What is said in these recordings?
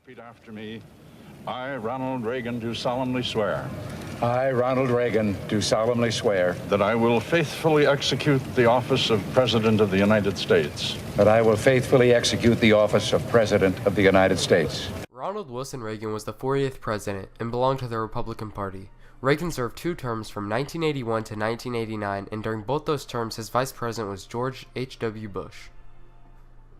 Repeat after me. I, Ronald Reagan, do solemnly swear I, Ronald Reagan, do solemnly swear that I will faithfully execute the office of President of the United States. that I will faithfully execute the office of President of the United States. Ronald Wilson Reagan was the 40th president and belonged to the Republican Party. Reagan served 2 terms from 1981 to 1989, and during both those terms, his vice president was George H.W. Bush.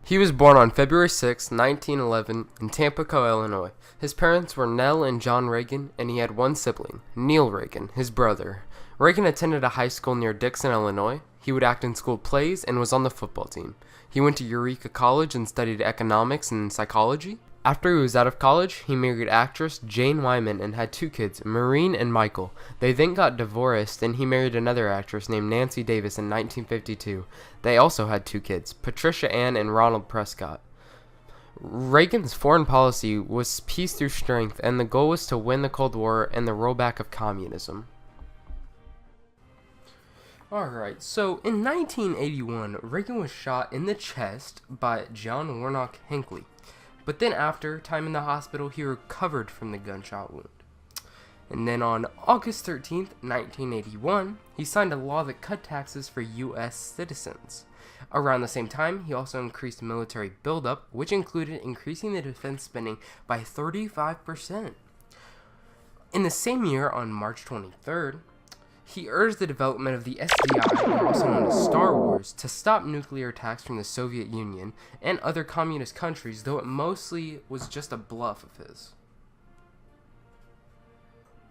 He was born on February 6, 1911, in Tampico, Illinois. His parents were Nell and John Reagan, and he had one sibling, Neil Reagan, his brother. Reagan attended a high school near Dixon, Illinois. He would act in school plays and was on the football team. He went to Eureka College and studied economics and psychology. After he was out of college, he married actress Jane Wyman and had 2 kids, Maureen and Michael. They then got divorced, and he married another actress named Nancy Davis in 1952. They also had 2 kids, Patricia Ann and Ronald Prescott. Reagan's foreign policy was peace through strength, and the goal was to win the Cold War and the rollback of communism. Alright, so in 1981, Reagan was shot in the chest by John Warnock Hinckley. But then after time in the hospital, he recovered from the gunshot wound. And then on August 13th, 1981, he signed a law that cut taxes for U.S. citizens. Around the same time, he also increased military buildup, which included increasing the defense spending by 35%. In the same year, on March 23rd, he urged the development of the SDI, also known as Star Wars, to stop nuclear attacks from the Soviet Union and other communist countries, though it mostly was just a bluff of his.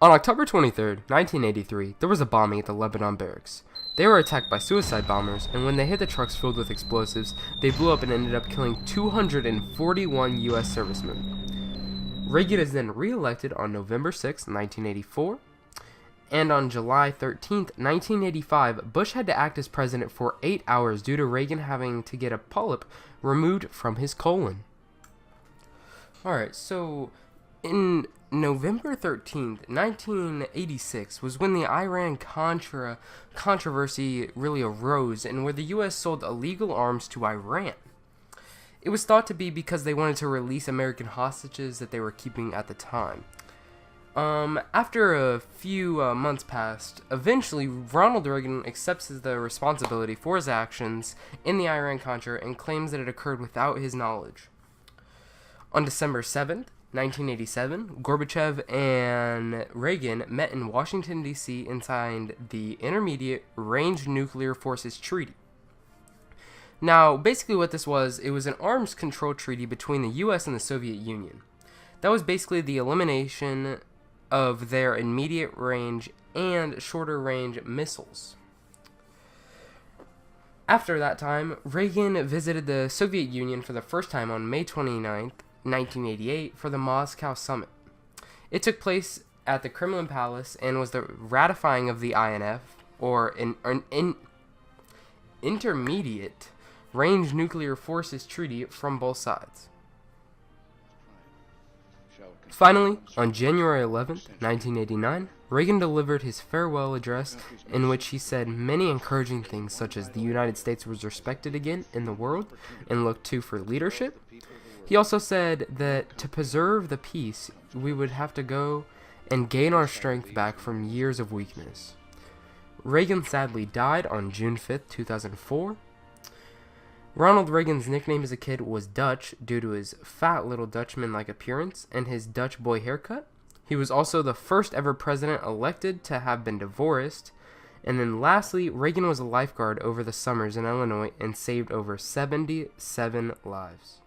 On October 23, 1983, there was a bombing at the Lebanon barracks. They were attacked by suicide bombers, and when they hit the trucks filled with explosives, they blew up and ended up killing 241 U.S. servicemen. Reagan is then re-elected on November 6, 1984. And on July 13, 1985, Bush had to act as president for 8 hours due to Reagan having to get a polyp removed from his colon. Alright, so in November 13th, 1986 was when the Iran-Contra controversy really arose, and where the U.S. sold illegal arms to Iran. It was thought to be because they wanted to release American hostages that they were keeping at the time. After a few months passed, eventually Ronald Reagan accepts the responsibility for his actions in the Iran-Contra and claims that it occurred without his knowledge. On December 7th, 1987, Gorbachev and Reagan met in Washington, D.C. and signed the Intermediate Range Nuclear Forces Treaty. Now, basically what this was, it was an arms control treaty between the U.S. and the Soviet Union. That was basically the elimination of their immediate range and shorter range missiles. After that time, Reagan visited the Soviet Union for the first time on May 29, 1988 for the Moscow Summit. It took place at the Kremlin Palace and was the ratifying of the INF, or an Intermediate Range Nuclear Forces Treaty from both sides. Finally, on January 11, 1989, Reagan delivered his farewell address in which he said many encouraging things such as the United States was respected again in the world and looked to for leadership. He also said that to preserve the peace, we would have to go and gain our strength back from years of weakness. Reagan sadly died on June 5, 2004. Ronald Reagan's nickname as a kid was Dutch due to his fat little Dutchman-like appearance and his Dutch boy haircut. He was also the first ever president elected to have been divorced. And then lastly, Reagan was a lifeguard over the summers in Illinois and saved over 77 lives.